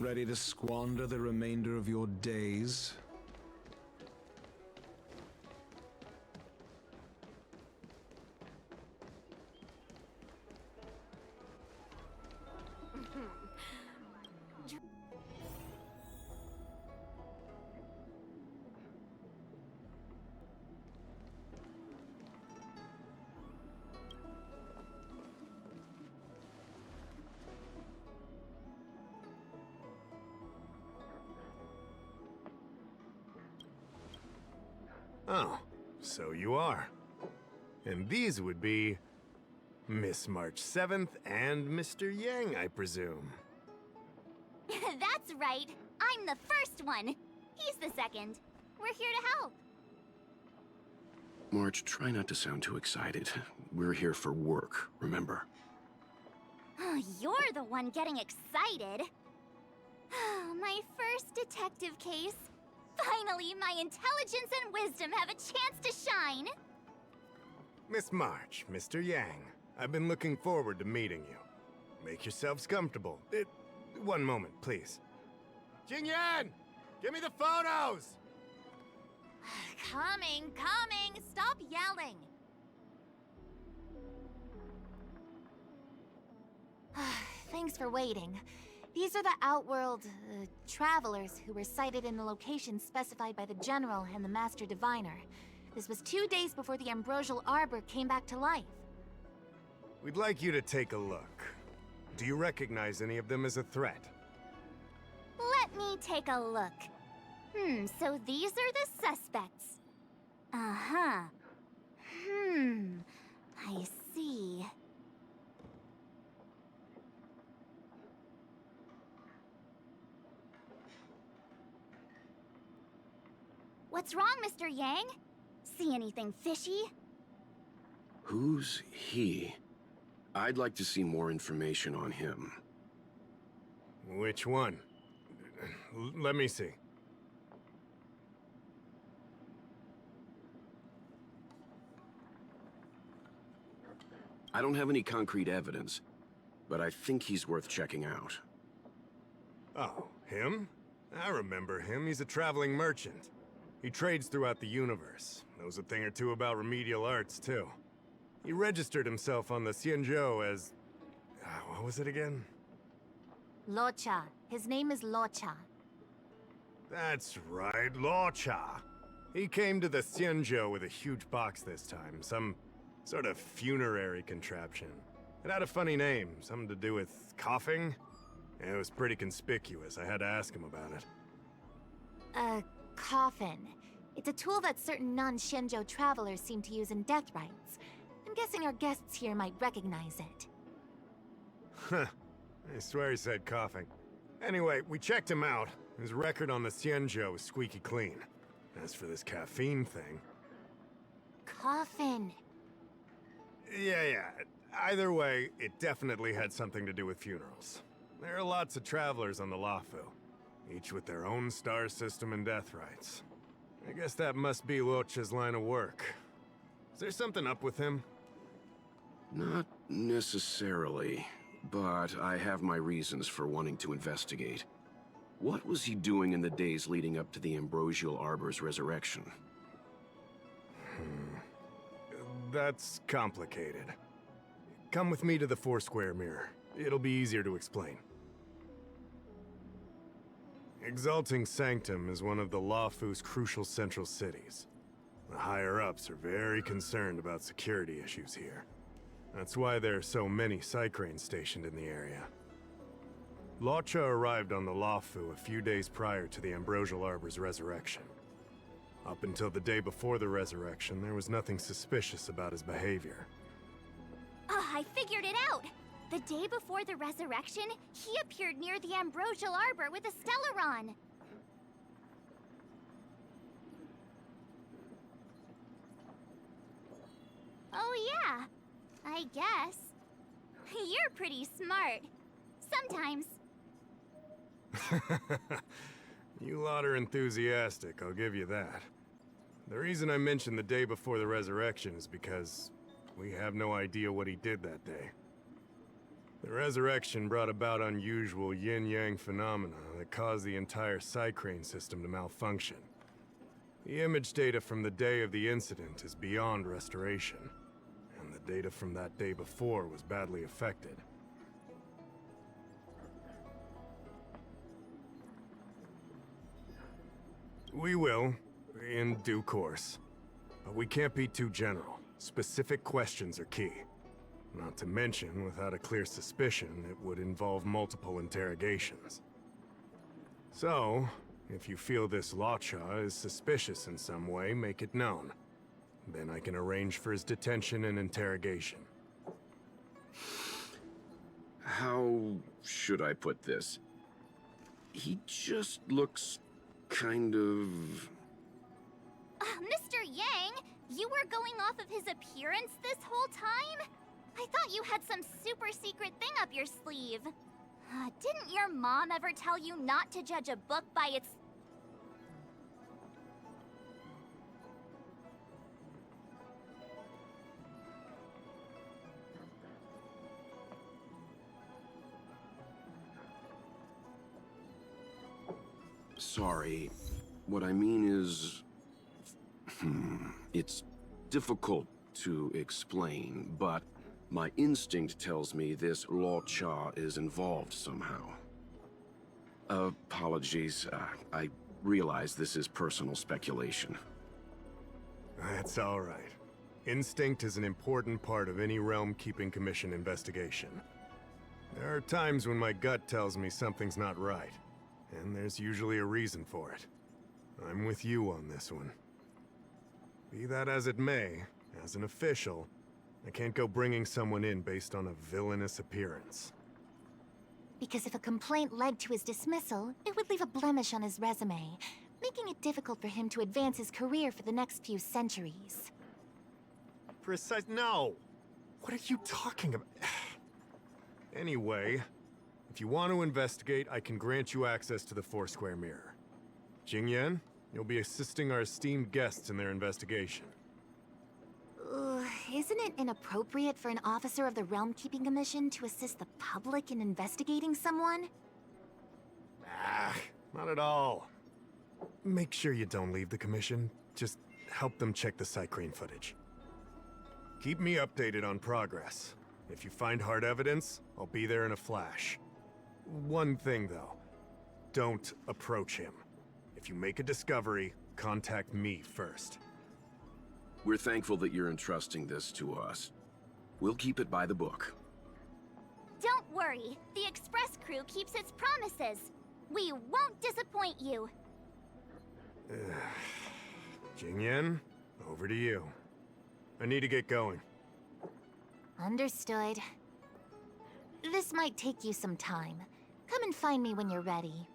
Ready to squander the remainder of your days? Oh, so you are. And these would be Miss March 7th and Mr. Yang, I presume. That's right. I'm the first one. He's the second. We're here to help. March, try not to sound too excited. We're here for work, remember? You're the one getting excited. My first detective case. Finally, my intelligence and wisdom have a chance to shine. Miss March, Mr. Yang, I've been looking forward to meeting you. Make yourselves comfortable. One moment, please. Jingyan! Give me the photos! Coming. Stop yelling. Thanks for waiting. These are the Outworld, travelers who were sighted in the location specified by the General and the Master Diviner. This was 2 days before the Ambrosial Arbor came back to life. We'd like you to take a look. Do you recognize any of them as a threat? Let me take a look. So these are the suspects. Uh-huh. I see. What's wrong, Mr. Yang? See anything fishy? Who's he? I'd like to see more information on him. Which one? Let me see. I don't have any concrete evidence, but I think he's worth checking out. Oh, him? I remember him. He's a traveling merchant. He trades throughout the universe. Knows a thing or two about remedial arts, too. He registered himself on the Xianzhou as... what was it again? Locha. His name is Locha. That's right, Locha. He came to the Xianzhou with a huge box this time. Some sort of funerary contraption. It had a funny name, something to do with coughing. It was pretty conspicuous. I had to ask him about it. A coffin. It's a tool that certain non-Shenzhou travelers seem to use in death rites. I'm guessing our guests here might recognize it. Huh. I swear he said coughing. Anyway, we checked him out. His record on the Xianzhou is squeaky clean. As for this caffeine thing... Coffin. Yeah. Either way, it definitely had something to do with funerals. There are lots of travelers on the Luofu, each with their own star system and death rites. I guess that must be Locha's line of work. Is there something up with him? Not necessarily, but I have my reasons for wanting to investigate. What was he doing in the days leading up to the Ambrosial Arbor's resurrection? That's complicated. Come with me to the Four-Square Mirror. It'll be easier to explain. Exalting Sanctum is one of the Luofu's crucial central cities. The higher-ups are very concerned about security issues here. That's why there are so many Psycranes stationed in the area. Locha arrived on the Luofu a few days prior to the Ambrosial Arbor's resurrection. Up until the day before the resurrection, there was nothing suspicious about his behavior. I figured it out! The day before the resurrection, he appeared near the Ambrosial Arbor with a Stellaron. Oh yeah, I guess. You're pretty smart. Sometimes. You lot are enthusiastic, I'll give you that. The reason I mentioned the day before the resurrection is because we have no idea what he did that day. The resurrection brought about unusual yin-yang phenomena that caused the entire Psycrane system to malfunction. The image data from the day of the incident is beyond restoration, and the data from that day before was badly affected. We will, in due course. But we can't be too general. Specific questions are key. Not to mention, without a clear suspicion, it would involve multiple interrogations. So, if you feel this Lotcha is suspicious in some way, make it known. Then I can arrange for his detention and interrogation. How should I put this? He just looks kind of... Mr. Yang, you were going off of his appearance this whole time? I thought you had some super secret thing up your sleeve. Didn't your mom ever tell you not to judge a book by its... Sorry. What I mean is... It's difficult to explain, but my instinct tells me this Lotcha is involved somehow. Apologies. I realize this is personal speculation. That's all right. Instinct is an important part of any Realm Keeping Commission investigation. There are times when my gut tells me something's not right, and there's usually a reason for it. I'm with you on this one. Be that as it may, as an official, I can't go bringing someone in based on a villainous appearance. Because if a complaint led to his dismissal, it would leave a blemish on his resume, making it difficult for him to advance his career for the next few centuries. No! What are you talking about? Anyway, if you want to investigate, I can grant you access to the Foursquare Mirror. Jingyan, you'll be assisting our esteemed guests in their investigation. Isn't it inappropriate for an officer of the Realm Keeping Commission to assist the public in investigating someone? Not at all. Make sure you don't leave the Commission. Just help them check the Psycrane footage. Keep me updated on progress. If you find hard evidence, I'll be there in a flash. One thing, though. Don't approach him. If you make a discovery, contact me first. We're thankful that you're entrusting this to us. We'll keep it by the book. Don't worry, the Express crew keeps its promises. We won't disappoint you. Jingyan, over to you. I need to get going. Understood. This might take you some time. Come and find me when you're ready.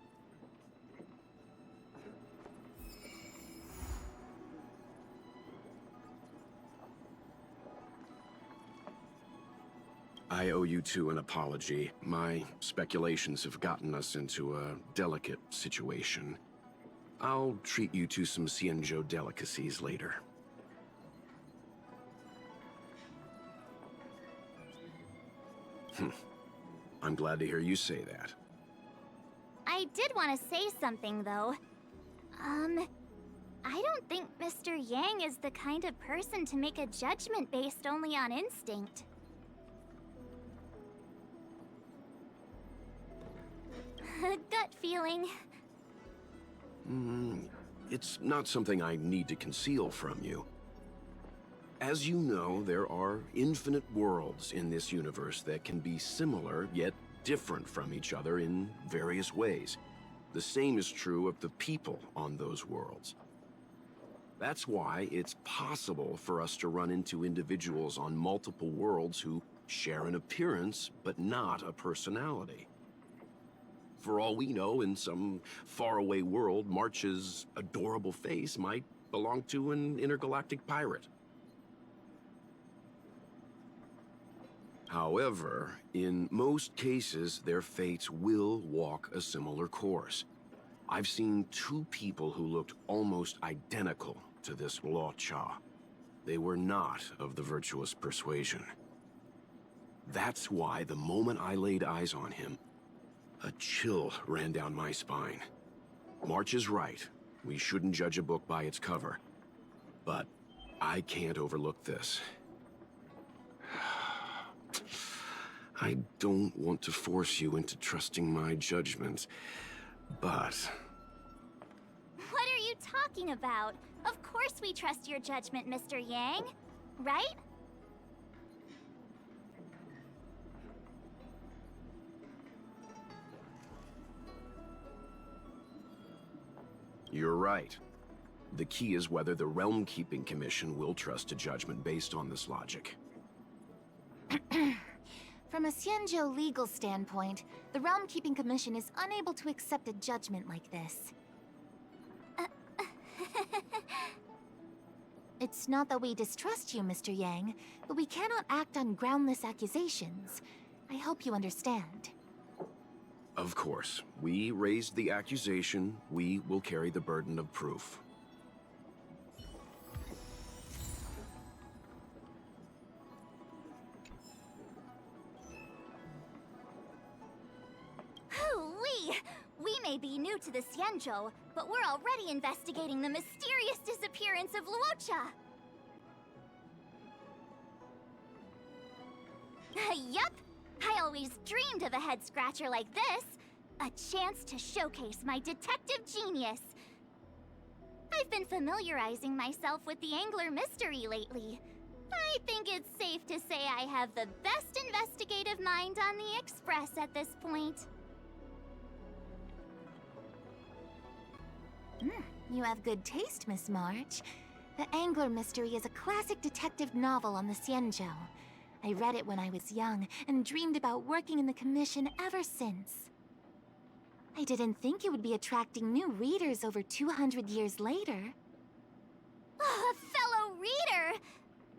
I owe you two an apology. My speculations have gotten us into a delicate situation. I'll treat you to some Xianzhou delicacies later. I'm glad to hear you say that. I did want to say something, though. I don't think Mr. Yang is the kind of person to make a judgment based only on instinct. Gut feeling. It's not something I need to conceal from you. As you know, there are infinite worlds in this universe that can be similar, yet different from each other in various ways. The same is true of the people on those worlds. That's why it's possible for us to run into individuals on multiple worlds who share an appearance, but not a personality. For all we know, in some faraway world, March's adorable face might belong to an intergalactic pirate. However, in most cases, their fates will walk a similar course. I've seen two people who looked almost identical to this Lotcha. They were not of the virtuous persuasion. That's why the moment I laid eyes on him, a chill ran down my spine. March is right. We shouldn't judge a book by its cover. But I can't overlook this. I don't want to force you into trusting my judgment, but... What are you talking about? Of course we trust your judgment, Mr. Yang. Right? You're right. The key is whether the Realm Keeping Commission will trust a judgment based on this logic. From a Xianzhou legal standpoint, the Realm Keeping Commission is unable to accept a judgment like this. It's not that we distrust you, Mr. Yang, but we cannot act on groundless accusations. I hope you understand. Of course. We raised the accusation. We will carry the burden of proof. Hoo-wee! We may be new to the Xianzhou, but we're already investigating the mysterious disappearance of Luocha. Yup! I always dreamed of a head-scratcher like this. A chance to showcase my detective genius. I've been familiarizing myself with the Angler mystery lately. I think it's safe to say I have the best investigative mind on the Express at this point. You have good taste, Miss March. The Angler Mystery is a classic detective novel on the Xianzhou. I read it when I was young and dreamed about working in the commission ever since. I didn't think it would be attracting new readers over 200 years later. A fellow reader!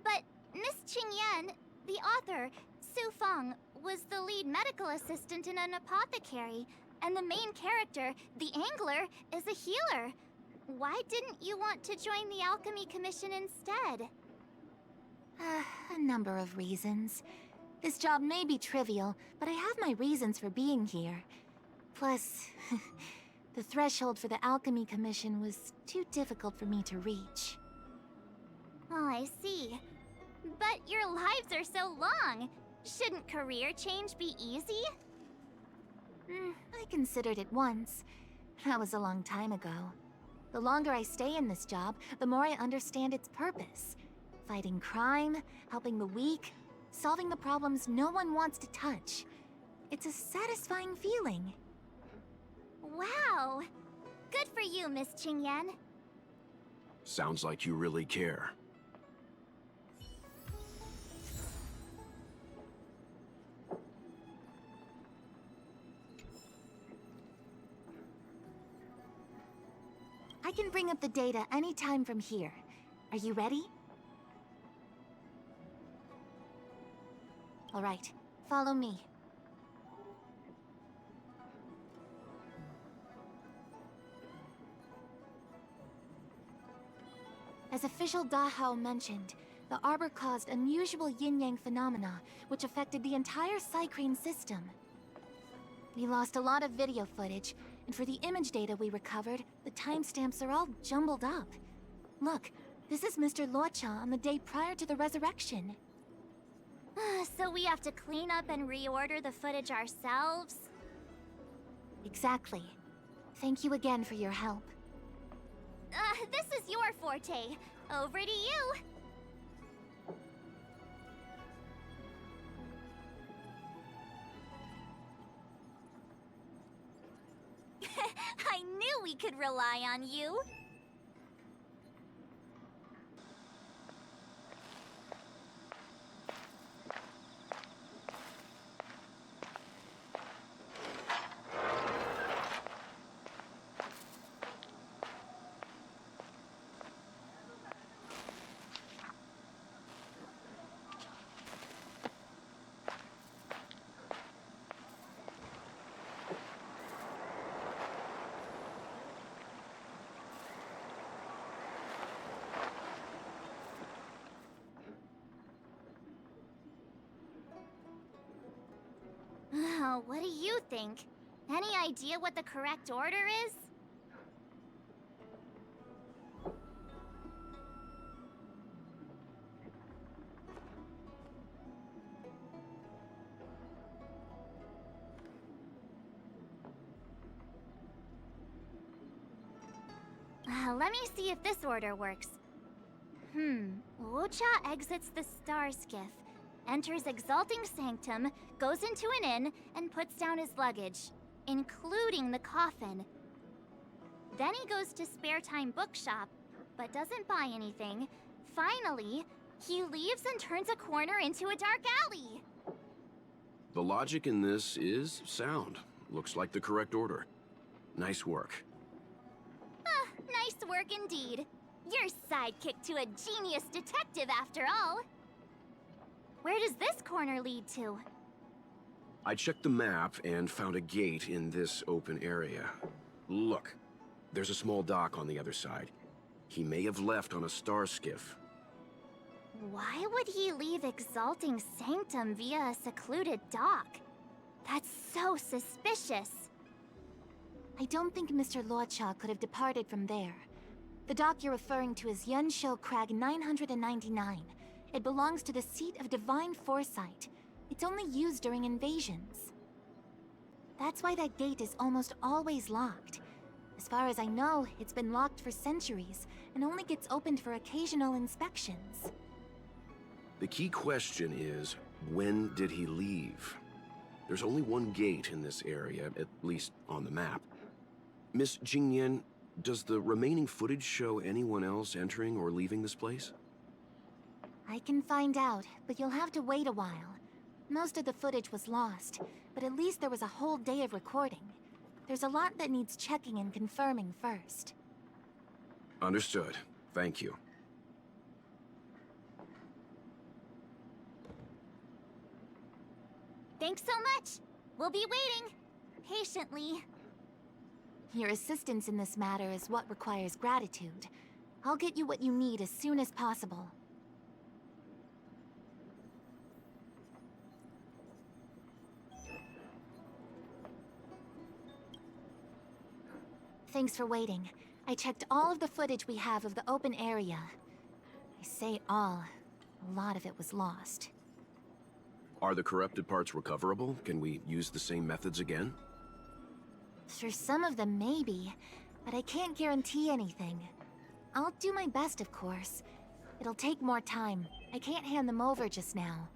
But Miss Qingyan, the author, Su Feng, was the lead medical assistant in an apothecary, and the main character, the Angler, is a healer. Why didn't you want to join the Alchemy Commission instead? A number of reasons. This job may be trivial, but I have my reasons for being here. Plus, the threshold for the Alchemy Commission was too difficult for me to reach. Oh, I see. But your lives are so long. Shouldn't career change be easy? I considered it once. That was a long time ago. The longer I stay in this job, the more I understand its purpose. Fighting crime, helping the weak, solving the problems no one wants to touch. It's a satisfying feeling. Wow! Good for you, Miss Qingyan. Sounds like you really care. I can bring up the data anytime from here. Are you ready? All right, follow me. As official Dahao mentioned, the Arbor caused unusual yin-yang phenomena, which affected the entire Cycrane system. We lost a lot of video footage, and for the image data we recovered, the timestamps are all jumbled up. Look, this is Mr. Luocha on the day prior to the resurrection. So we have to clean up and reorder the footage ourselves? Exactly. Thank you again for your help. This is your forte. Over to you. I knew we could rely on you. Oh, what do you think? Any idea what the correct order is? Let me see if this order works. Luocha exits the star skiff, enters Exalting Sanctum, goes into an inn, and puts down his luggage, including the coffin. Then he goes to Spare Time Bookshop, but doesn't buy anything. Finally, he leaves and turns a corner into a dark alley. The logic in this is sound. Looks like the correct order. Nice work. Nice work indeed. You're sidekick to a genius detective after all. Where does this corner lead to? I checked the map and found a gate in this open area. Look, there's a small dock on the other side. He may have left on a star skiff. Why would he leave Exalting Sanctum via a secluded dock? That's so suspicious. I don't think Mr. Luocha could have departed from there. The dock you're referring to is Yunshou Crag 999. It belongs to the seat of divine foresight. It's only used during invasions. That's why that gate is almost always locked. As far as I know, it's been locked for centuries and only gets opened for occasional inspections. The key question is, when did he leave? There's only one gate in this area, at least on the map. Miss Jingyan, does the remaining footage show anyone else entering or leaving this place? I can find out, but you'll have to wait a while. Most of the footage was lost, but at least there was a whole day of recording. There's a lot that needs checking and confirming first. Understood. Thank you. Thanks so much. We'll be waiting. Patiently. Your assistance in this matter is what requires gratitude. I'll get you what you need as soon as possible. Thanks for waiting. I checked all of the footage we have of the open area. I say all. A lot of it was lost. Are the corrupted parts recoverable? Can we use the same methods again? For some of them, maybe, but I can't guarantee anything. I'll do my best, of course. It'll take more time. I can't hand them over just now.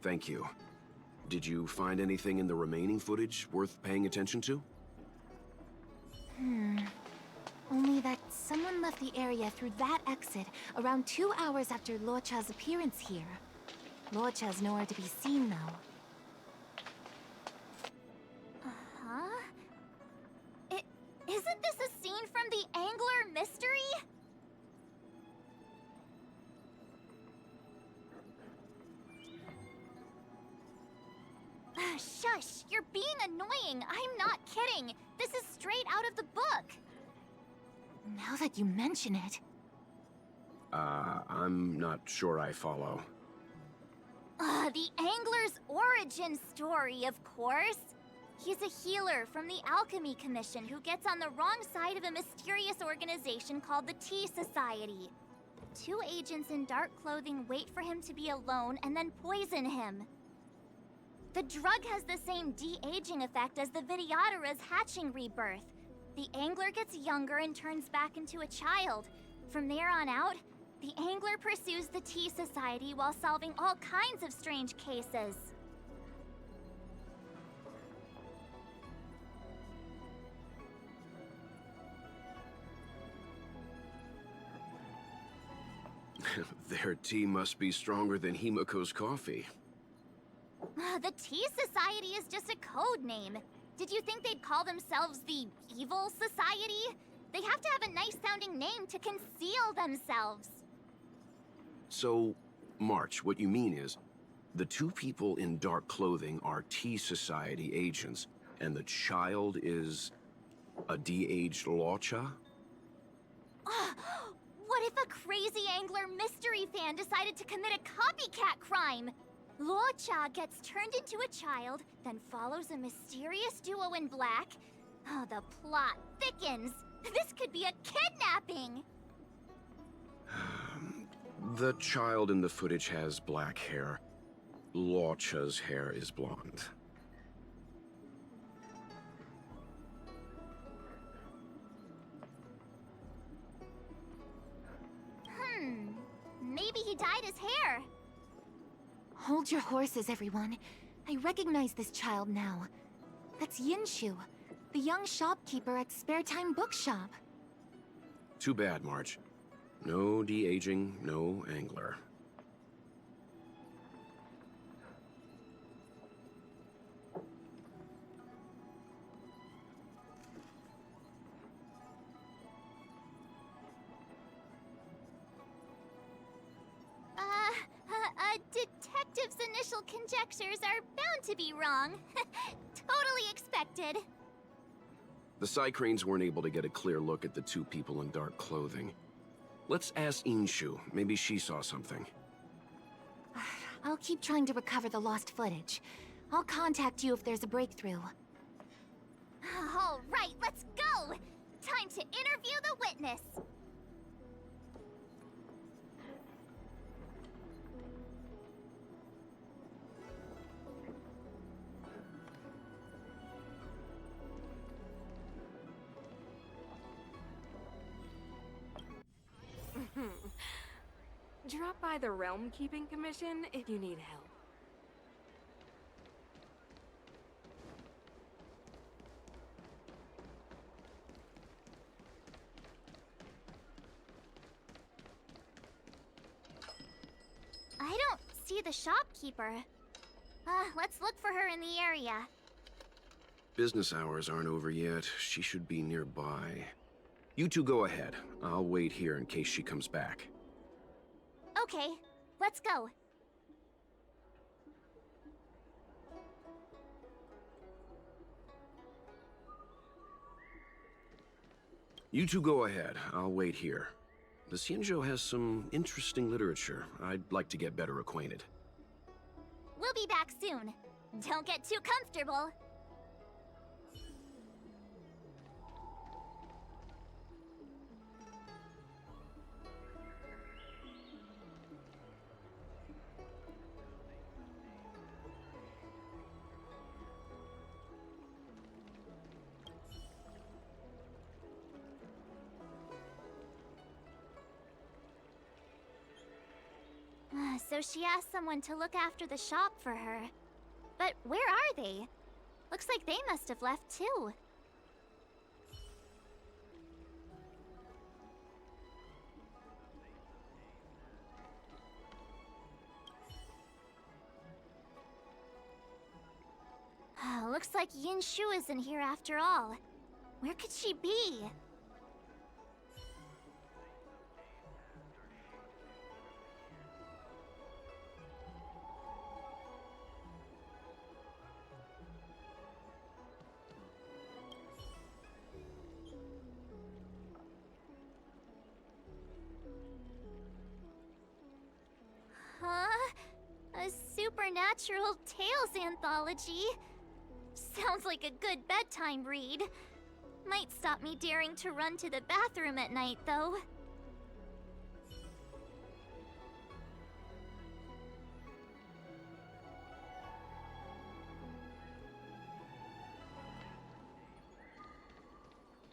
Thank you. Did you find anything in the remaining footage worth paying attention to? Only that someone left the area through that exit around 2 hours after Luocha's appearance here. Luocha's nowhere to be seen, though. Isn't this a scene from the Angler mystery? Shush! You're being annoying! I'm not kidding! This is straight out of the book! Now that you mention it... I'm not sure I follow. The Angler's origin story, of course! He's a healer from the Alchemy Commission who gets on the wrong side of a mysterious organization called the Tea Society. 2 agents in dark clothing wait for him to be alone and then poison him. The drug has the same de-aging effect as the Vidyadhara's hatching rebirth. The Angler gets younger and turns back into a child. From there on out, the Angler pursues the Tea Society while solving all kinds of strange cases. Their tea must be stronger than Himiko's coffee. The Tea Society is just a code name. Did you think they'd call themselves the Evil Society? They have to have a nice-sounding name to conceal themselves. So, March, what you mean is, the 2 people in dark clothing are Tea Society agents, and the child is a de-aged Luocha? What if a crazy Angler mystery fan decided to commit a copycat crime? Luocha gets turned into a child, then follows a mysterious duo in black. Oh, the plot thickens. This could be a kidnapping! The child in the footage has black hair. Luocha's hair is blonde. Maybe he dyed his hair. Hold your horses, everyone. I recognize this child now. That's Yinshu, the young shopkeeper at Spare Time Bookshop. Too bad, Marge. No de-aging, no angler. A detective's initial conjectures are bound to be wrong. Totally expected. The Psycranes weren't able to get a clear look at the two people in dark clothing. Let's ask Inshu. Maybe she saw something. I'll keep trying to recover the lost footage. I'll contact you if there's a breakthrough. All right, let's go! Time to interview the witness. Drop by the Realm Keeping Commission if you need help. I don't see the shopkeeper. Let's look for her in the area. Business hours aren't over yet. She should be nearby. You two go ahead. I'll wait here in case she comes back. Okay, let's go. You two go ahead. I'll wait here. The Xianzhou has some interesting literature. I'd like to get better acquainted. We'll be back soon. Don't get too comfortable. So she asked someone to look after the shop for her. But where are they? Looks like they must have left too. Looks like Yinshu isn't here after all. Where could she be? A supernatural tales anthology? Sounds like a good bedtime read. Might stop me daring to run to the bathroom at night, though.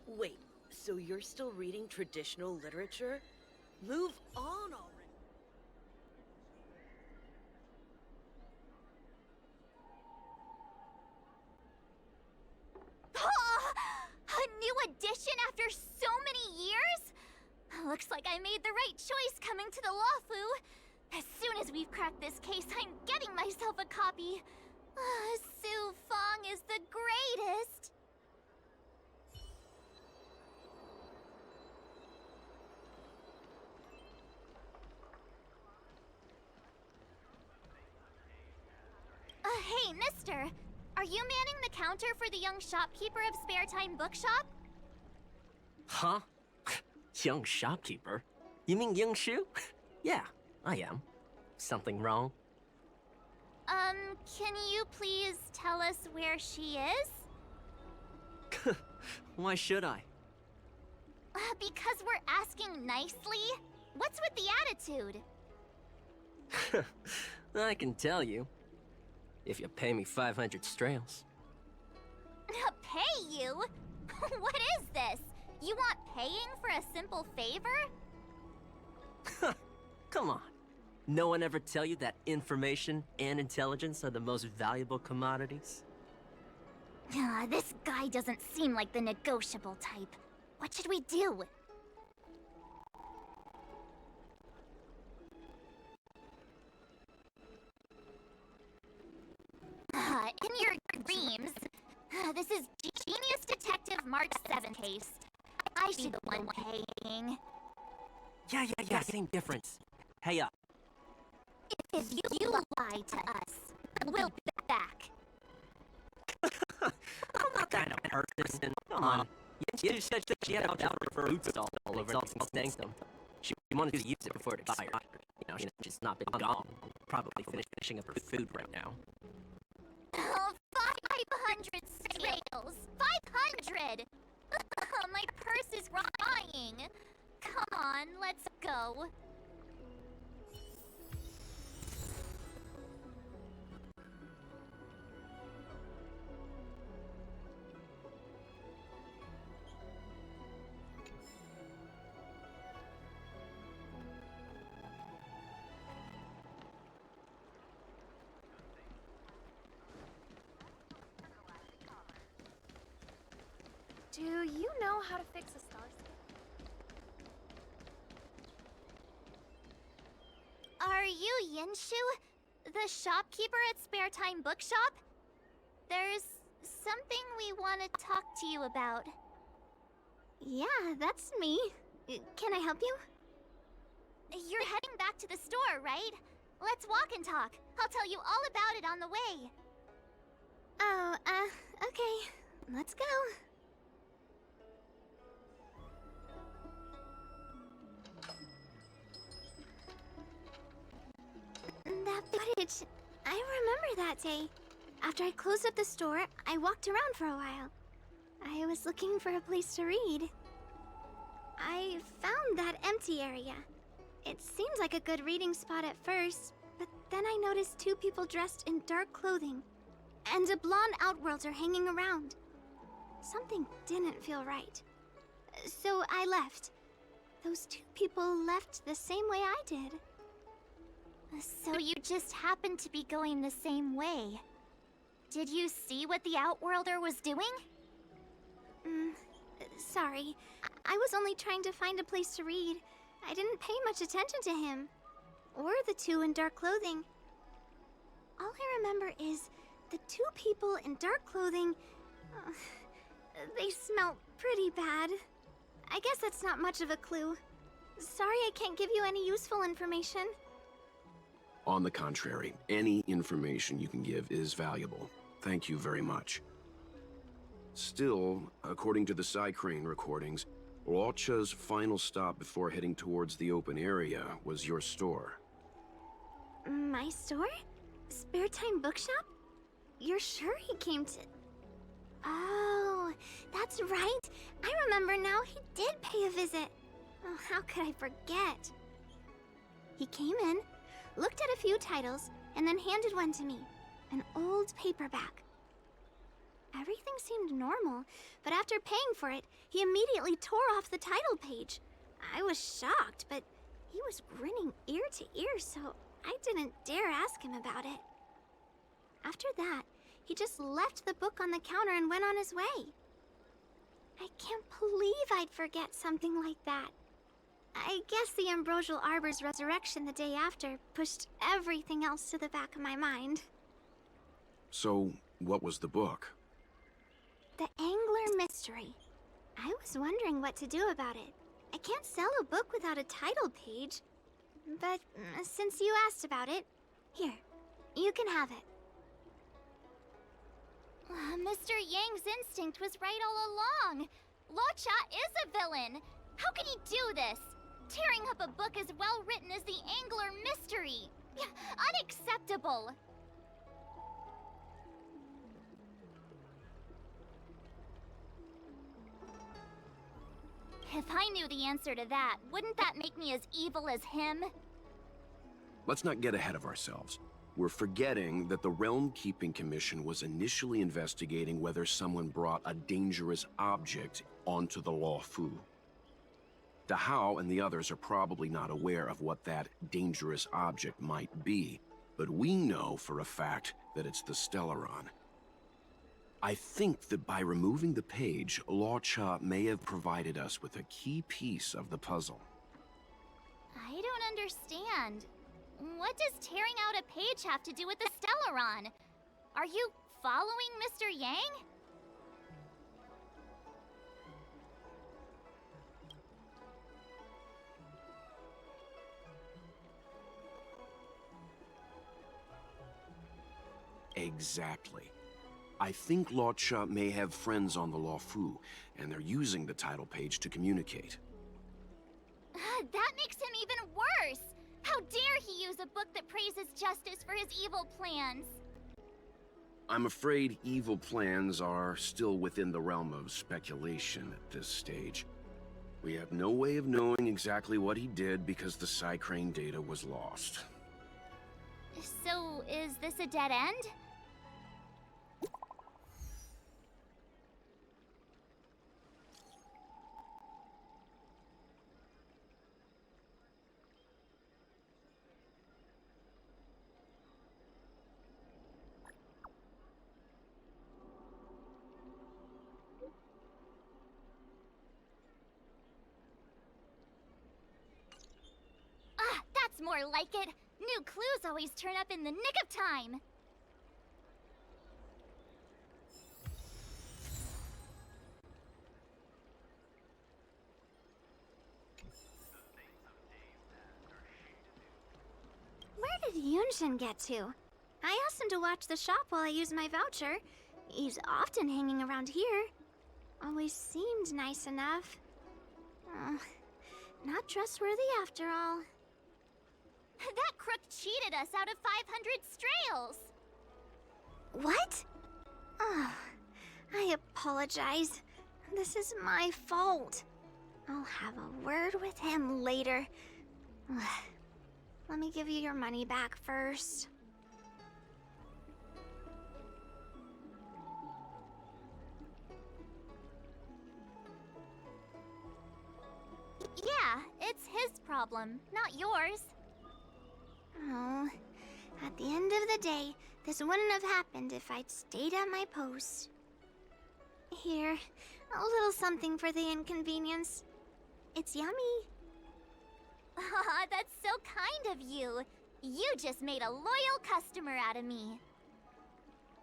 Wait, so you're still reading traditional literature? Move on already! A new edition after so many years? Looks like I made the right choice coming to the Lawfu. As soon as we've cracked this case, I'm getting myself a copy. Su Fong is the greatest! Hey, mister! Are you manning the counter for the young shopkeeper of Spare Time Bookshop? Huh? Young shopkeeper? You mean Young Shu? Yeah, I am. Something wrong? Can you please tell us where she is? Why should I? Because we're asking nicely? What's with the attitude? I can tell you. If you pay me 500 strails. Pay you? What is this? You want paying for a simple favor? Come on. No one ever tell you that information and intelligence are the most valuable commodities? This guy doesn't seem like the negotiable type. What should we do? In your dreams, this is Genius Detective March 7 case. I should be the one paying. Yeah, same difference. Hey up. If you lie to us, we'll be back. I'm not that kind of person. Come on. You said that she had a doubt for food stall all over Exalting Sanctum. She wanted to use it before it expired. You know, she's not been gone. Probably finishing up her food right now. 500 strails! 500! My purse is crying! Come on, let's go. Do you know how to fix a star skip? Are you Yinshu, the shopkeeper at Spare Time Bookshop? There's something we want to talk to you about. Yeah, that's me. Can I help you? You're heading back to the store, right? Let's walk and talk. I'll tell you all about it on the way. Oh, okay. Let's go. That footage. I remember that day. After I closed up the store, I walked around for a while. I was looking for a place to read. I found that empty area. It seemed like a good reading spot at first, but then I noticed two people dressed in dark clothing, and a blonde outworlder hanging around. Something didn't feel right. So I left. Those two people left the same way I did. So you just happened to be going the same way. Did you see what the Outworlder was doing? Sorry. I was only trying to find a place to read. I didn't pay much attention to him. Or the two in dark clothing. All I remember is the two people in dark clothing... they smell pretty bad. I guess that's not much of a clue. Sorry I can't give you any useful information. On the contrary, any information you can give is valuable. Thank you very much. Still, according to the Psycrane recordings, Walcha's final stop before heading towards the open area was your store. My store? Spare Time Bookshop? You're sure he came to... Oh, that's right. I remember now, he did pay a visit. Oh, how could I forget? He came in, looked at a few titles, and then handed one to me. An old paperback. Everything seemed normal, but after paying for it, he immediately tore off the title page. I was shocked, but he was grinning ear to ear, so I didn't dare ask him about it. After that, he just left the book on the counter and went on his way. I can't believe I'd forget something like that. I guess the Ambrosial Arbor's resurrection the day after pushed everything else to the back of my mind. So, what was the book? The Angler Mystery. I was wondering what to do about it. I can't sell a book without a title page. But since you asked about it, here, you can have it. Mr. Yang's instinct was right all along. Locha is a villain. How can he do this? Tearing up a book as well written as the Angler Mystery. Unacceptable. If I knew the answer to that, wouldn't that make me as evil as him? Let's not get ahead of ourselves. We're forgetting that the Realm Keeping Commission was initially investigating whether someone brought a dangerous object onto the Lawfu. Dahao and the others are probably not aware of what that dangerous object might be, but we know for a fact that it's the Stellaron. I think that by removing the page, Luocha may have provided us with a key piece of the puzzle. I don't understand. What does tearing out a page have to do with the Stellaron? Are you following Mr. Yang? Exactly. I think Luocha may have friends on the Lawfu, and they're using the title page to communicate. That makes him even worse! How dare he use a book that praises justice for his evil plans? I'm afraid evil plans are still within the realm of speculation at this stage. We have no way of knowing exactly what he did because the Psycrane data was lost. So, is this a dead end? That's more like it. New clues always turn up in the nick of time. Where did Yunshin get to? I asked him to watch the shop while I used my voucher. He's often hanging around here. Always seemed nice enough. Not trustworthy after all. That crook cheated us out of 500 strails! What? Oh, I apologize. This is my fault. I'll have a word with him later. Let me give you your money back first. Yeah, it's his problem, not yours. Oh, at the end of the day, this wouldn't have happened if I'd stayed at my post. Here, a little something for the inconvenience. It's yummy. Aw, that's so kind of you. You just made a loyal customer out of me.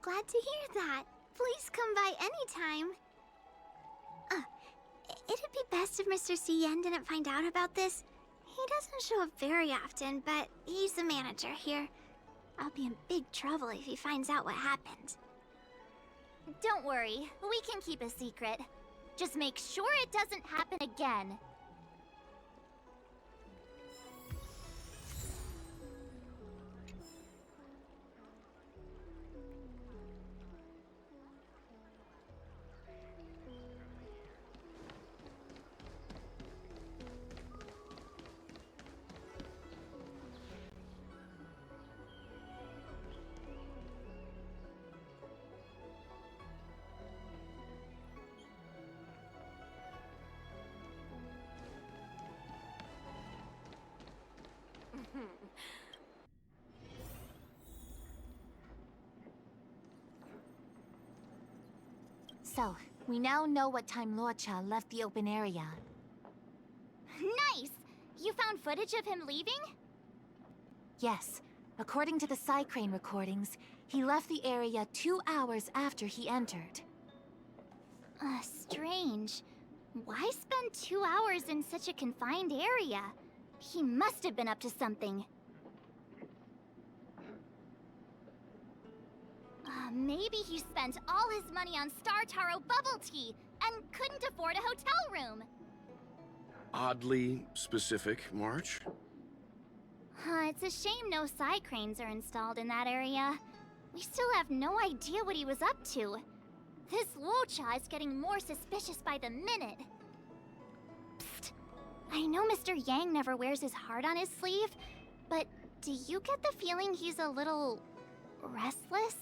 Glad to hear that. Please come by anytime. It'd be best if Mr. Yen didn't find out about this. He doesn't show up very often, but he's the manager here. I'll be in big trouble if he finds out what happened. Don't worry, we can keep a secret. Just make sure it doesn't happen again. So, we now know what time Luocha left the open area. Nice! You found footage of him leaving? Yes, according to the Psycrane recordings, he left the area 2 hours after he entered. Strange. Why spend 2 hours in such a confined area? He must have been up to something. Maybe he spent all his money on Star Taro bubble tea and couldn't afford a hotel room. Oddly specific, March. It's a shame no Psycranes are installed in that area. We still have no idea what he was up to. This Luocha is getting more suspicious by the minute. Psst. I know Mr. Yang never wears his heart on his sleeve, but do you get the feeling he's a little restless?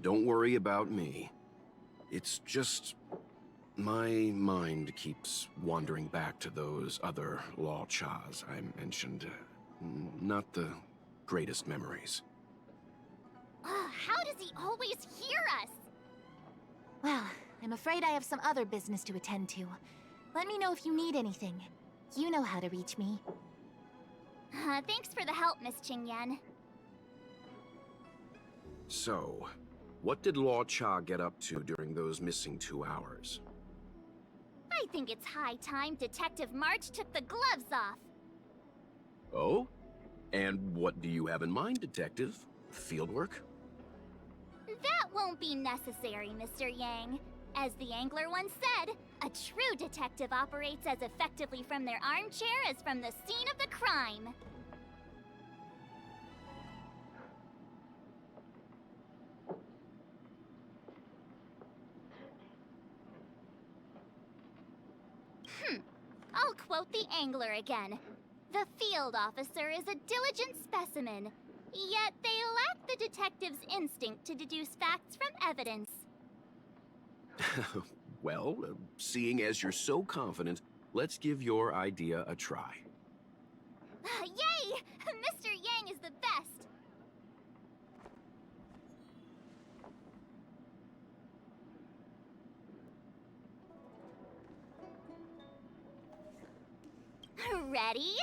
Don't worry about me. It's just my mind keeps wandering back to those other Law Chas I mentioned. Not the greatest memories. How does he always hear us? Well, I'm afraid I have some other business to attend to. Let me know if you need anything. You know how to reach me. Thanks for the help, Miss Qingyan. So, what did Law Cha get up to during those missing 2 hours? I think it's high time Detective March took the gloves off. Oh? And what do you have in mind, Detective? Fieldwork? That won't be necessary, Mr. Yang. As the Angler once said, a true detective operates as effectively from their armchair as from the scene of the crime. I'll quote the Angler again. The field officer is a diligent specimen, yet they lack the detective's instinct to deduce facts from evidence. Well, seeing as you're so confident, let's give your idea a try. Yay! Mr. Yang is the best! Ready?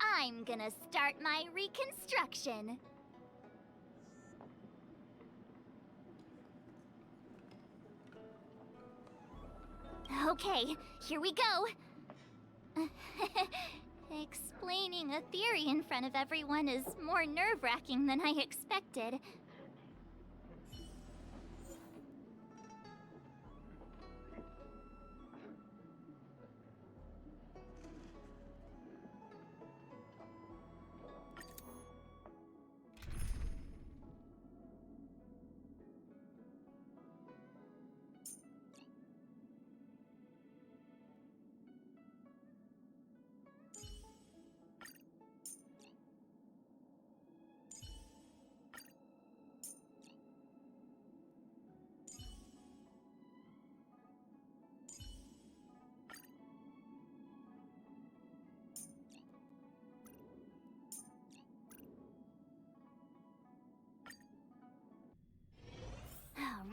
I'm gonna start my reconstruction. Okay, here we go. Explaining a theory in front of everyone is more nerve-wracking than I expected.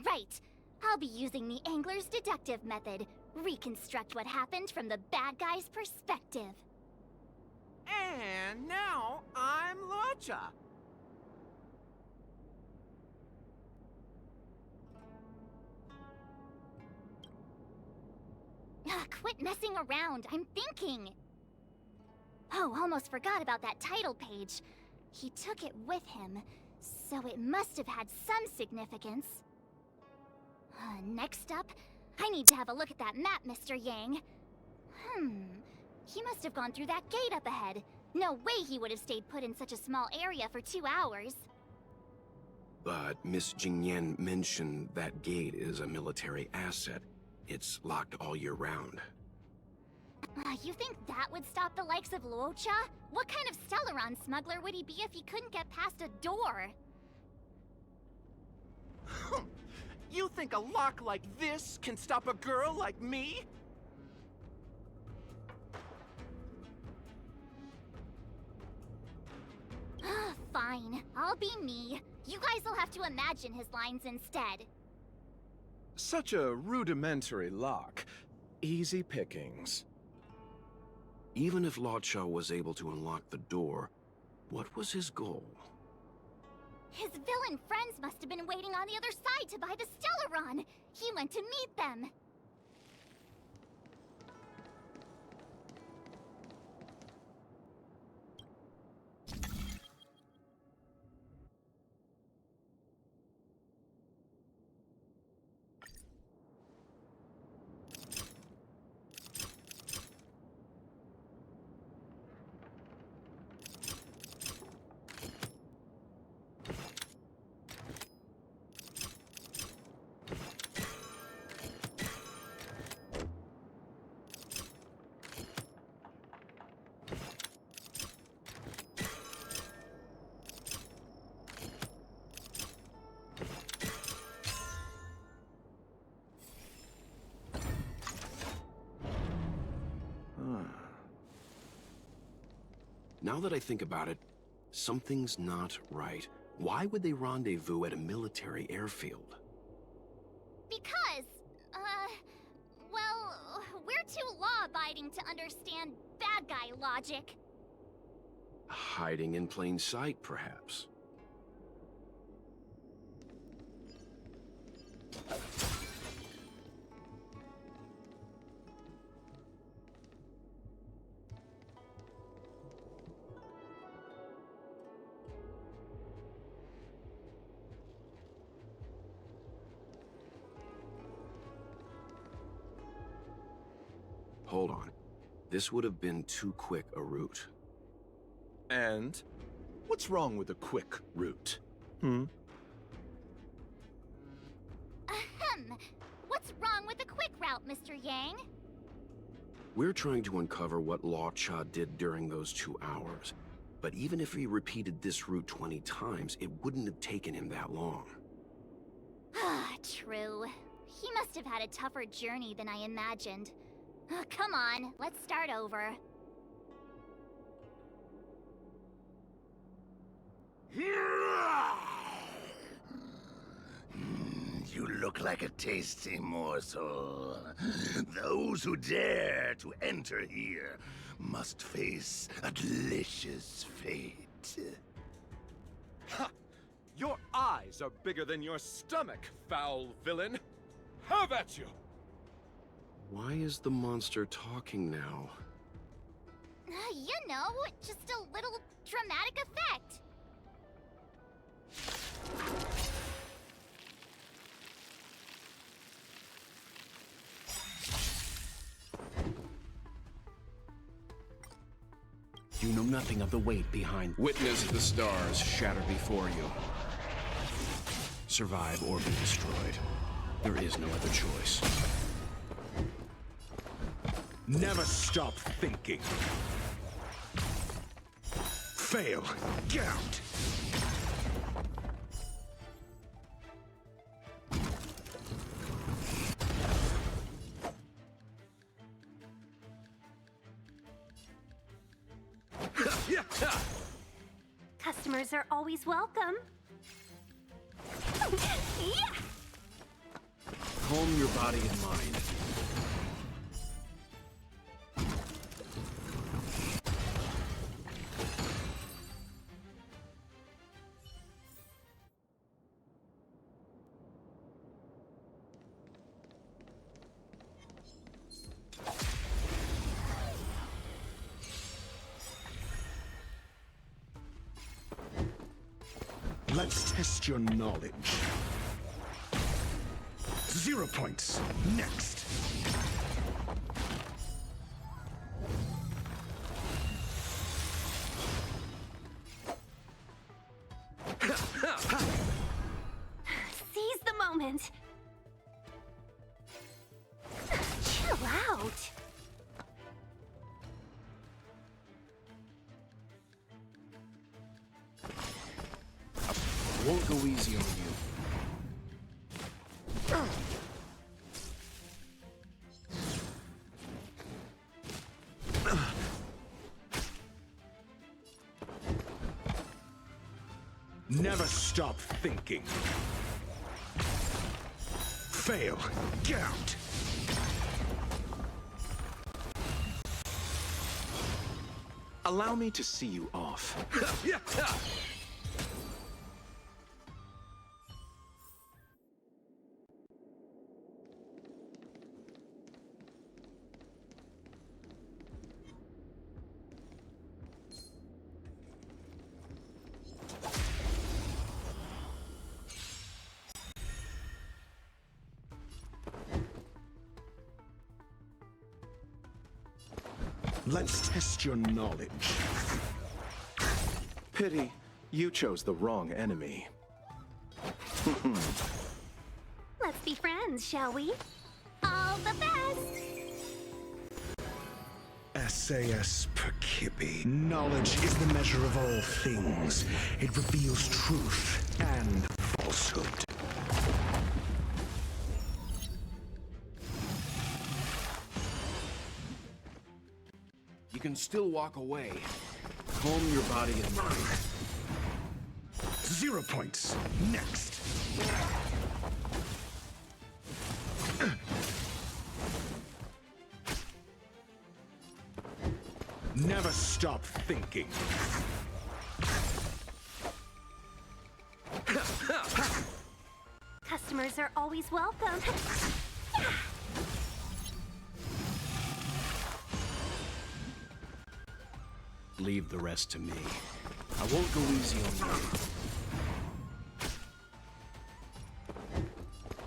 Right. I'll be using the Angler's deductive method. Reconstruct what happened from the bad guy's perspective. And now I'm Locha. Quit messing around. I'm thinking. Oh, almost forgot about that title page. He took it with him, so it must have had some significance. Next up, I need to have a look at that map, Mr. Yang. He must have gone through that gate up ahead. No way he would have stayed put in such a small area for 2 hours. But Miss Jingyan mentioned that gate is a military asset. It's locked all year round. You think that would stop the likes of Luocha? What kind of Stellaron smuggler would he be if he couldn't get past a door? You think a lock like this can stop a girl like me? Fine, I'll be me. You guys will have to imagine his lines instead. Such a rudimentary lock. Easy pickings. Even if Locha was able to unlock the door, what was his goal? His villain friends must have been waiting on the other side to buy the Stellaron. He went to meet them. Now that I think about it, something's not right. Why would they rendezvous at a military airfield? Because, well, we're too law-abiding to understand bad guy logic. Hiding in plain sight, perhaps. Hold on. This would have been too quick a route. And what's wrong with a quick route? Ahem. What's wrong with the quick route, Mr. Yang? We're trying to uncover what Law Cha did during those 2 hours. But even if he repeated this route 20 times, it wouldn't have taken him that long. Ah, true. He must have had a tougher journey than I imagined. Come on, let's start over. You look like a tasty morsel. Those who dare to enter here must face a delicious fate. Ha! Your eyes are bigger than your stomach, foul villain! Have at you! Why is the monster talking now? You know, just a little dramatic effect. You know nothing of the weight behind. Witness the stars shatter before you. Survive or be destroyed. There is no other choice. Never stop thinking. Fail. Get out. Customers are always welcome. Yeah! Calm your body and mind. Let's test your knowledge. 0 points. Next. Seize the moment. Chill out. Won't go easy on you. Never stop thinking. Fail. Get out. Allow me to see you off. Let's test your knowledge. Pity, you chose the wrong enemy. Let's be friends, shall we? All the best! SAS Perkibi. Knowledge is the measure of all things. It reveals truth and falsehood. You can still walk away. Calm your body and mind. 0 points. Next. Never stop thinking. Customers are always welcome. Leave the rest to me. I won't go easy on you.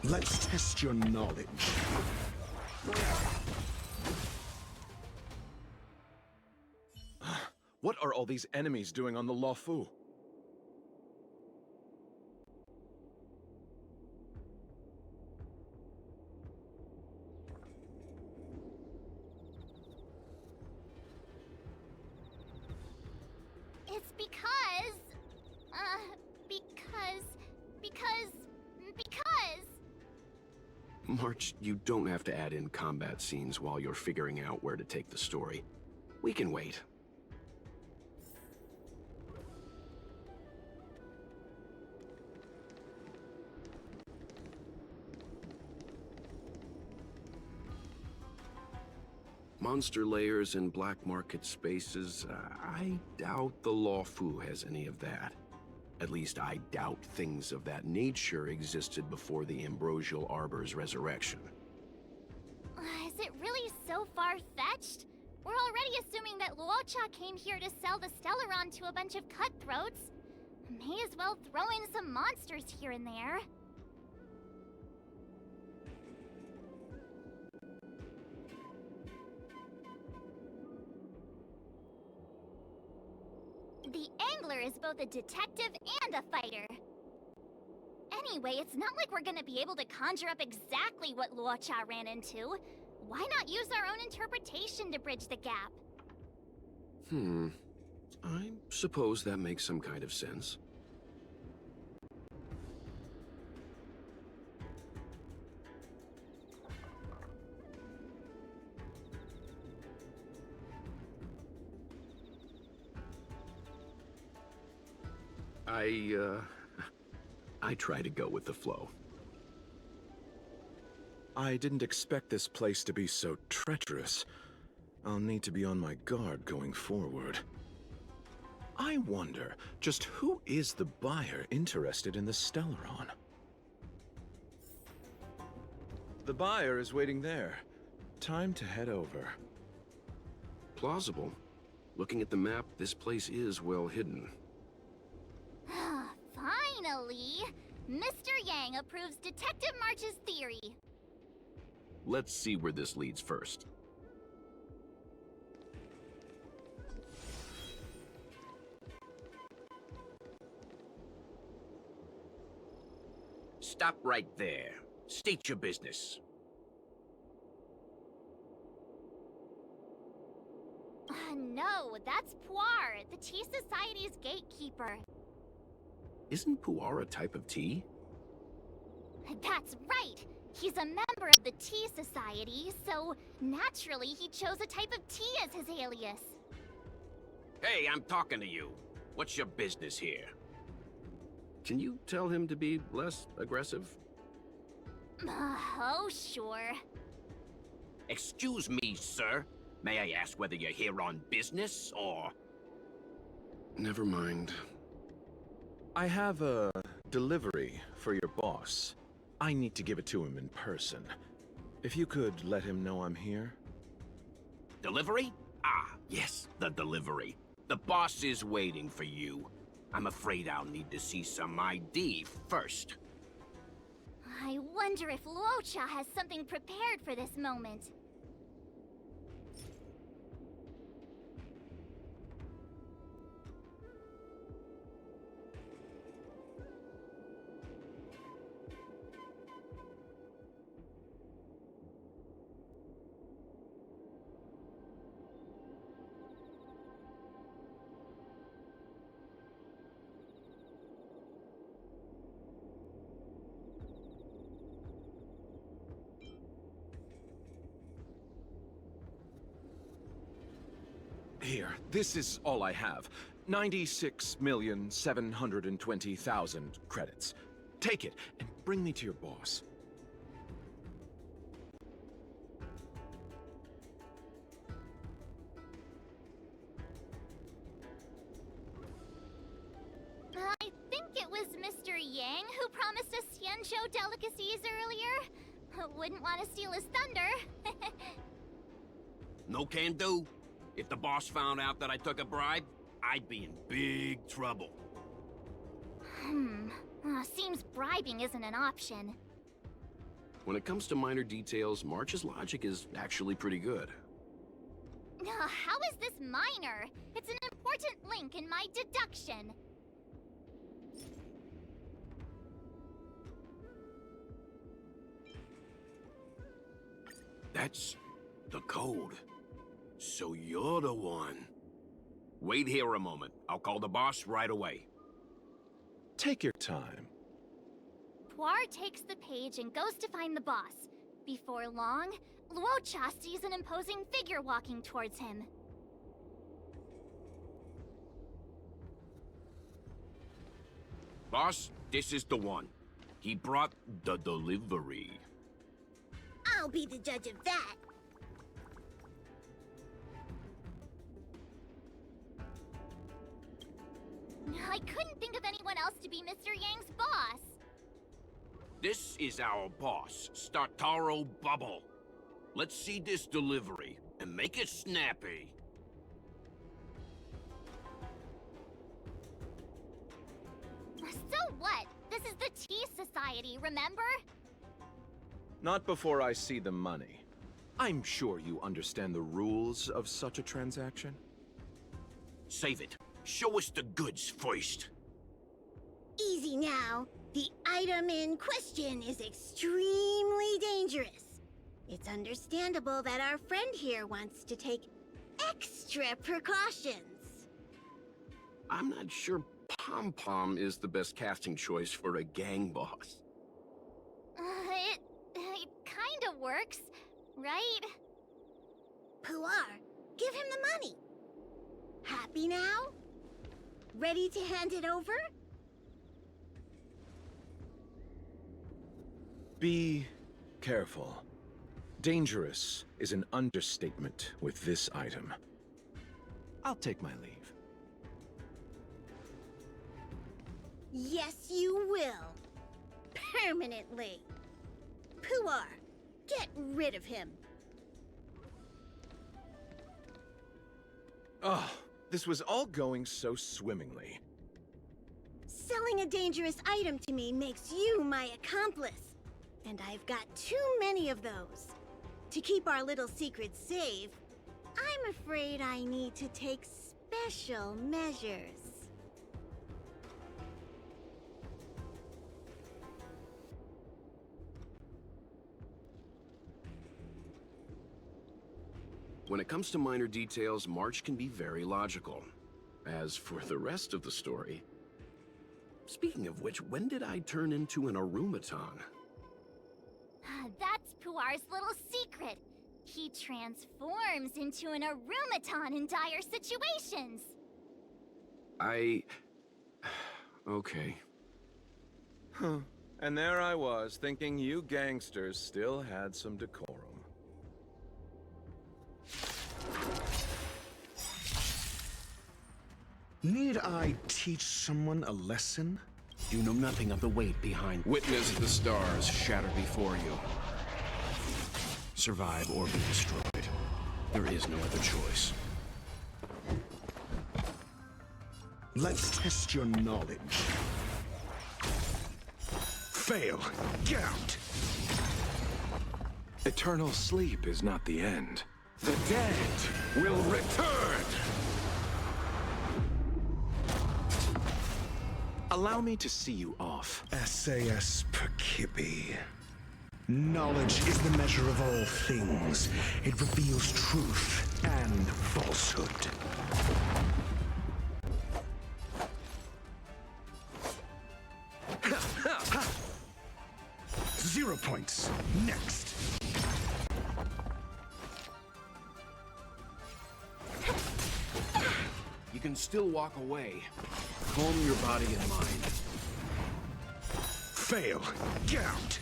Let's test your knowledge. What are all these enemies doing on the Lawfu? It's because... March, you don't have to add in combat scenes while you're figuring out where to take the story. We can wait. Monster layers and black market spaces, I doubt the Lawfu has any of that. At least I doubt things of that nature existed before the Ambrosial Arbor's resurrection. Is it really so far-fetched? We're already assuming that Luocha came here to sell the Stellaron to a bunch of cutthroats. May as well throw in some monsters here and there. The Angler is both a detective and a fighter. Anyway, it's not like we're gonna be able to conjure up exactly what Luocha ran into. Why not use our own interpretation to bridge the gap? I suppose that makes some kind of sense. I try to go with the flow. I didn't expect this place to be so treacherous. I'll need to be on my guard going forward. I wonder, just who is the buyer interested in the Stellaron? The buyer is waiting there. Time to head over. Plausible. Looking at the map, this place is well hidden. Finally! Mr. Yang approves Detective March's theory. Let's see where this leads first. Stop right there. State your business. No, that's Puar, the Tea Society's gatekeeper. Isn't puar a type of tea? That's right! He's a member of the Tea Society, so naturally he chose a type of tea as his alias. Hey, I'm talking to you. What's your business here? Can you tell him to be less aggressive? Oh, sure. Excuse me, sir. May I ask whether you're here on business, or... Never mind. I have a delivery for your boss. I need to give it to him in person. If you could let him know I'm here. Delivery? Ah, yes, the delivery. The boss is waiting for you. I'm afraid I'll need to see some ID first. I wonder if Luocha has something prepared for this moment. Here, this is all I have. 96,720,000 credits. Take it and bring me to your boss. I think it was Mr. Yang who promised us Xianzhou delicacies earlier. Wouldn't want to steal his thunder. No can do. If the boss found out that I took a bribe, I'd be in big trouble. Seems bribing isn't an option. When it comes to minor details, March's logic is actually pretty good. How is this minor? It's an important link in my deduction. That's the code. So you're the one. Wait here a moment. I'll call the boss right away. Take your time. Puar takes the page and goes to find the boss. Before long, Luocha sees an imposing figure walking towards him. Boss, this is the one. He brought the delivery. I'll be the judge of that. I couldn't think of anyone else to be Mr. Yang's boss. This is our boss, Startaro Bubble. Let's see this delivery, and make it snappy. So what? This is the Tea Society, remember? Not before I see the money. I'm sure you understand the rules of such a transaction. Save it. Show us the goods first. Easy now. The item in question is extremely dangerous. It's understandable that our friend here wants to take extra precautions. I'm not sure Pom Pom is the best casting choice for a gang boss. It kinda works, right? Puar, give him the money. Happy now? Ready to hand it over? Be careful. Dangerous is an understatement with this item. I'll take my leave. Yes, you will. Permanently. Puar, get rid of him. Oh, this was all going so swimmingly. Selling a dangerous item to me makes you my accomplice. And I've got too many of those. To keep our little secret safe, I'm afraid I need to take special measures. When it comes to minor details, March can be very logical. As for the rest of the story... Speaking of which, when did I turn into an Arumaton? That's Puar's little secret. He transforms into an Arumaton in dire situations. Okay. Huh. And there I was, thinking you gangsters still had some decorum. Need I teach someone a lesson? You know nothing of the weight behind... Witness the stars shatter before you. Survive or be destroyed. There is no other choice. Let's test your knowledge. Fail. Get out. Eternal sleep is not the end. The dead will return! Allow me to see you off. SAS Perkibi. Knowledge is the measure of all things. It reveals truth and falsehood. 0 points. Next. can still walk away. Calm your body and mind. Fail. Get out.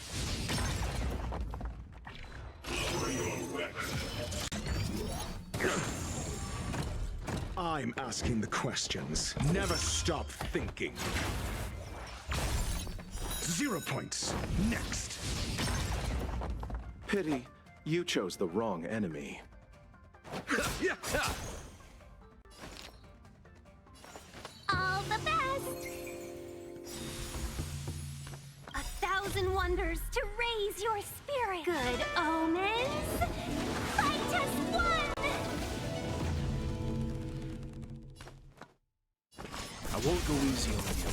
I'm asking the questions. Never stop thinking. 0 points. Next. Pity, you chose the wrong enemy. All the best! 1,000 wonders to raise your spirit. Good omens. Fight as one! I won't go easy on you.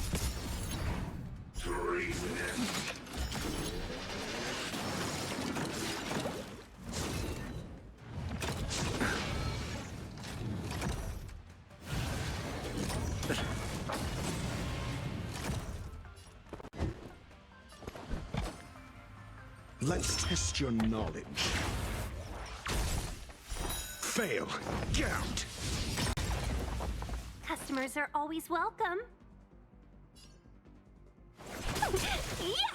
Let's test your knowledge. Fail. Get out. Customers are always welcome. Yeah!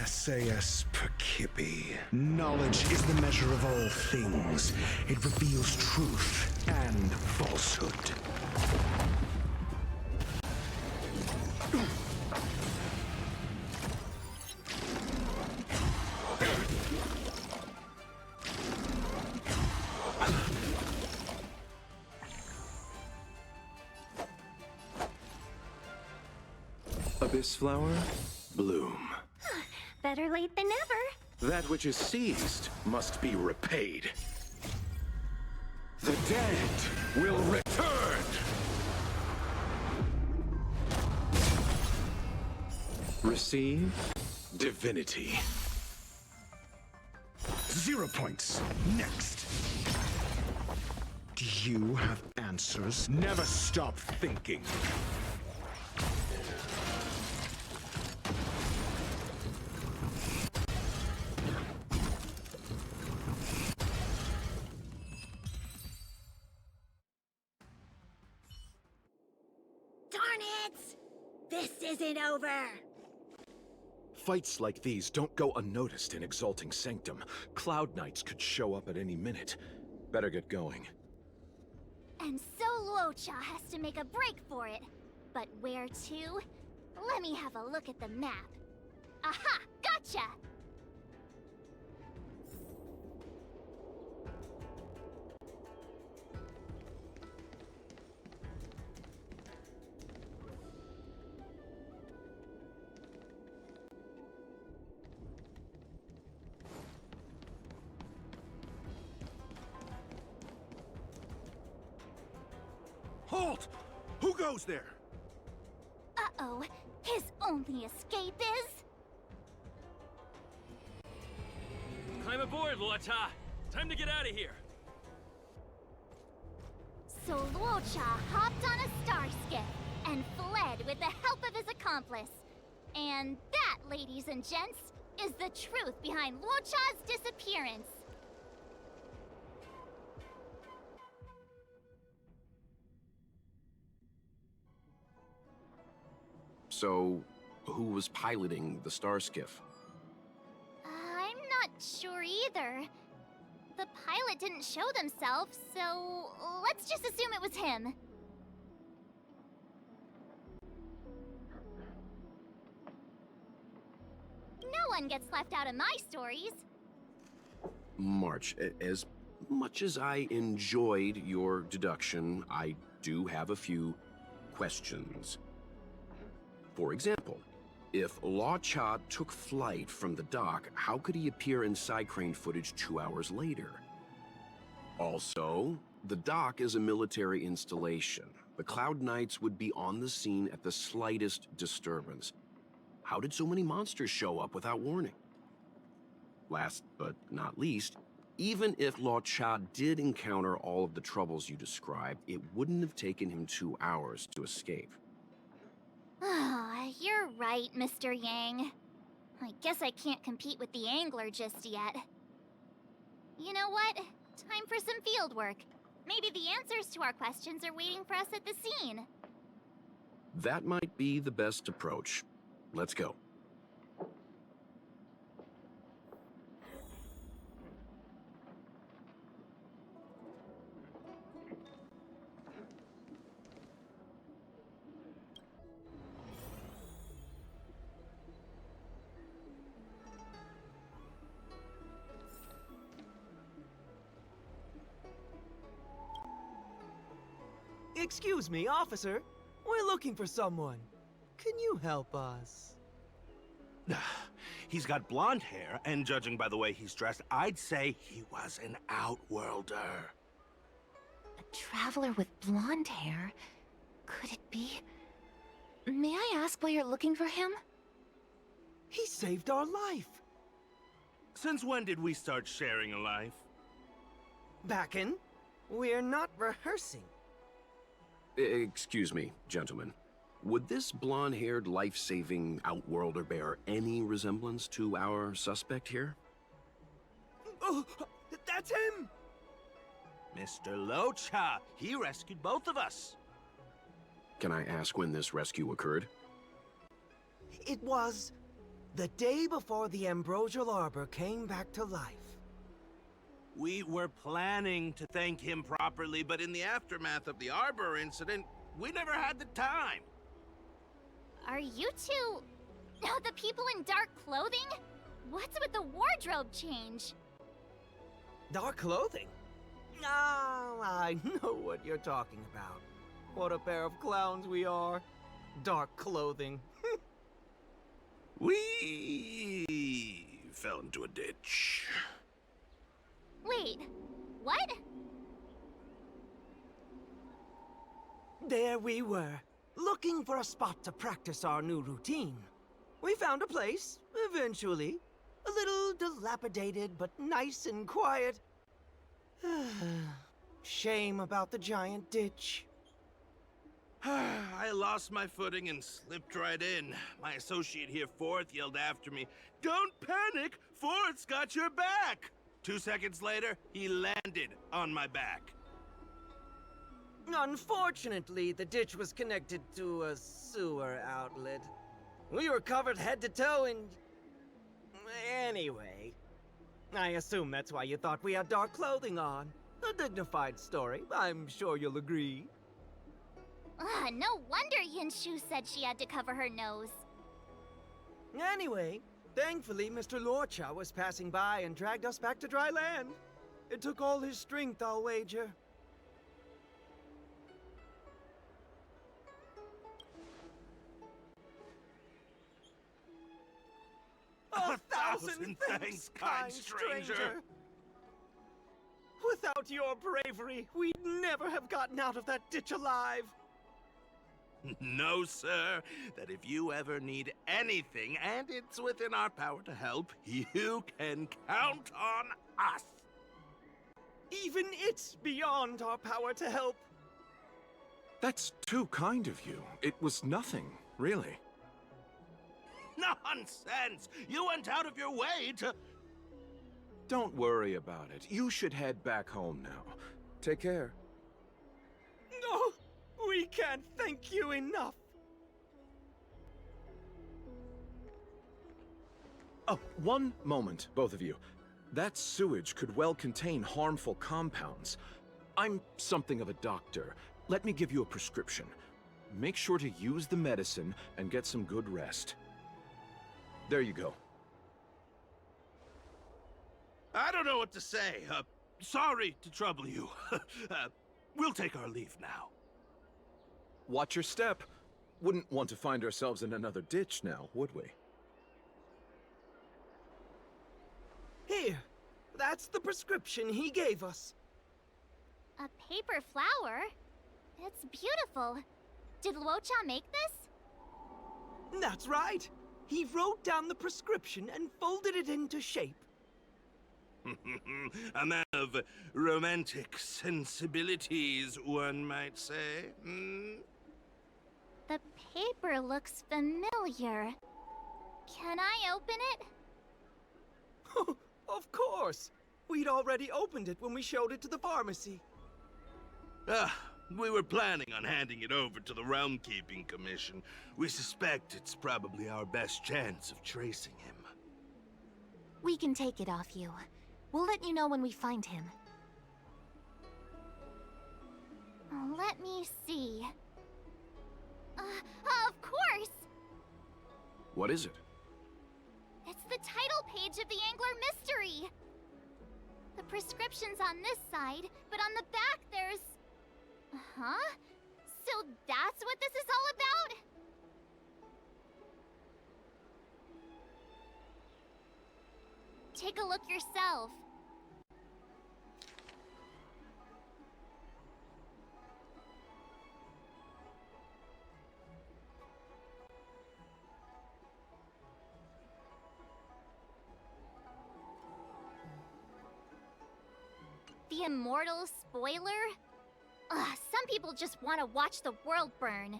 SAS Perkipi. Knowledge is the measure of all things. It reveals truth and falsehood. Abyss flower, bloom. Better late than never. That which is seized must be repaid. The dead will return! Receive divinity. 0 points. Next. Do you have answers? Never stop thinking. Darn it! This isn't over! Fights like these don't go unnoticed in Exalting Sanctum. Cloud Knights could show up at any minute. Better get going. And so Luocha has to make a break for it. But where to? Let me have a look at the map. Aha! Gotcha! Halt! Who goes there? Uh-oh. His only escape is... Climb aboard, Luocha! Time to get out of here! So Luocha hopped on a star skiff and fled with the help of his accomplice. And that, ladies and gents, is the truth behind Luocha's disappearance. So, who was piloting the star skiff? I'm not sure either. The pilot didn't show themselves, so let's just assume it was him. No one gets left out of my stories. March, as much as I enjoyed your deduction, I do have a few questions. For example, if Luocha took flight from the dock, how could he appear in side crane footage 2 hours later? Also, the dock is a military installation. The Cloud Knights would be on the scene at the slightest disturbance. How did so many monsters show up without warning? Last but not least, even if Luocha did encounter all of the troubles you described, it wouldn't have taken him 2 hours to escape. You're right, Mr. Yang. I guess I can't compete with the angler just yet. You know what? Time for some field work. Maybe the answers to our questions are waiting for us at the scene. That might be the best approach. Let's go. Excuse me, officer. We're looking for someone. Can you help us? He's got blonde hair, and judging by the way he's dressed, I'd say he was an Outworlder. A traveler with blonde hair? Could it be? May I ask why you're looking for him? He saved our life. Since when did we start sharing a life? Backen, we're not rehearsing. Excuse me, gentlemen. Would this blonde-haired, life-saving Outworlder bear any resemblance to our suspect here? Oh, that's him! Mr. Locha, he rescued both of us. Can I ask when this rescue occurred? It was the day before the Ambrosial Arbor came back to life. We were planning to thank him properly, but in the aftermath of the Arbor incident, we never had the time. Are you two... the people in dark clothing? What's with the wardrobe change? Dark clothing? Ah, I know what you're talking about. What a pair of clowns we are. Dark clothing. We fell into a ditch. Wait, what? There we were, looking for a spot to practice our new routine. We found a place, eventually. A little dilapidated, but nice and quiet. Shame about the giant ditch. I lost my footing and slipped right in. My associate here, Fourth, yelled after me, "Don't panic! Fourth's got your back!" 2 seconds later, he landed on my back. Unfortunately, the ditch was connected to a sewer outlet. We were covered head to toe in... Anyway, I assume that's why you thought we had dark clothing on. A dignified story, I'm sure you'll agree. No wonder Yinshu said she had to cover her nose. Anyway, thankfully Mr. Lorcha was passing by and dragged us back to dry land. It took all his strength, I'll wager. A thousand thanks, kind stranger. Without your bravery, we'd never have gotten out of that ditch alive. No, sir. That if you ever need anything, and it's within our power to help, you can count on us. Even it's beyond our power to help. That's too kind of you. It was nothing, really. Nonsense! You went out of your way to... Don't worry about it. You should head back home now. Take care. No! We can't thank you enough! Oh, one moment, both of you. That sewage could well contain harmful compounds. I'm something of a doctor. Let me give you a prescription. Make sure to use the medicine and get some good rest. There you go. I don't know what to say. Sorry to trouble you. We'll take our leave now. Watch your step. Wouldn't want to find ourselves in another ditch now, would we? Here, that's the prescription he gave us. A paper flower? It's beautiful. Did Luocha make this? That's right. He wrote down the prescription and folded it into shape. A man of romantic sensibilities, one might say. The paper looks familiar. Can I open it? Of course. We'd already opened it when we showed it to the pharmacy. We were planning on handing it over to the Realm Keeping Commission. We suspect it's probably our best chance of tracing him. We can take it off you. We'll let you know when we find him. Let me see. Of course! What is it? It's the title page of the Angler Mystery! The prescription's on this side, but on the back there's... Huh? So that's what this is all about? Take a look yourself. The immortal spoiler? Some people just want to watch the world burn.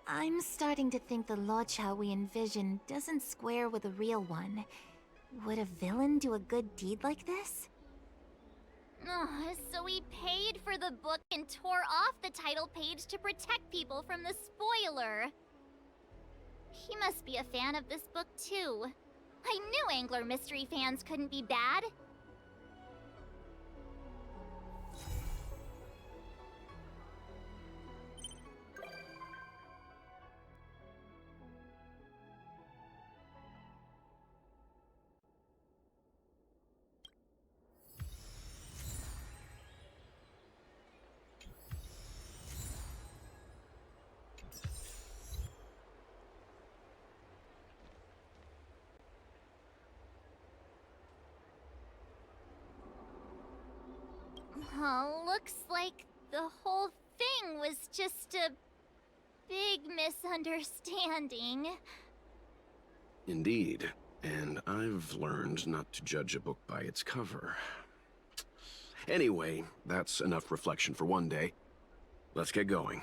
I'm starting to think the Locha we envision doesn't square with a real one. Would a villain do a good deed like this? So he paid for the book and tore off the title page to protect people from the spoiler. He must be a fan of this book too. I knew Angler Mystery fans couldn't be bad. Looks like the whole thing was just a big misunderstanding. Indeed. And I've learned not to judge a book by its cover. Anyway, that's enough reflection for one day. Let's get going.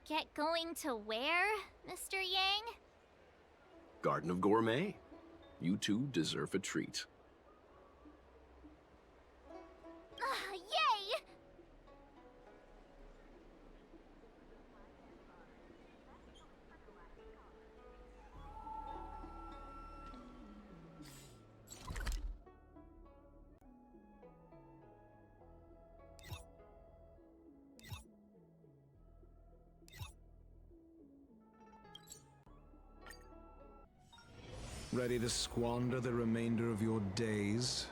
Get going to where, Mr. Yang? Garden of Gourmet. You two deserve a treat. Yay! Ready to squander the remainder of your days?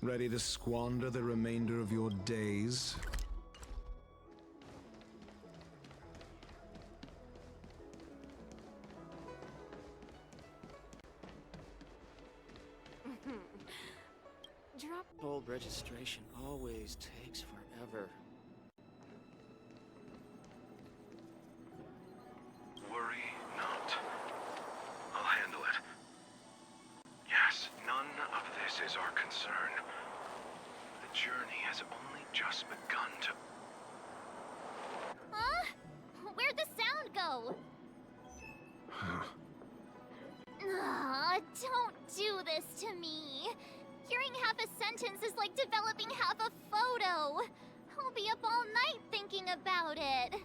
Ready to squander the remainder of your days? Drop bold registration always takes forever. Worry not. I'll handle it. Yes, none of this is our concern. The journey has only just begun to... Huh? Where'd the sound go? Don't do this to me. Hearing half a sentence is like developing half a photo. I'll be up all night thinking about it.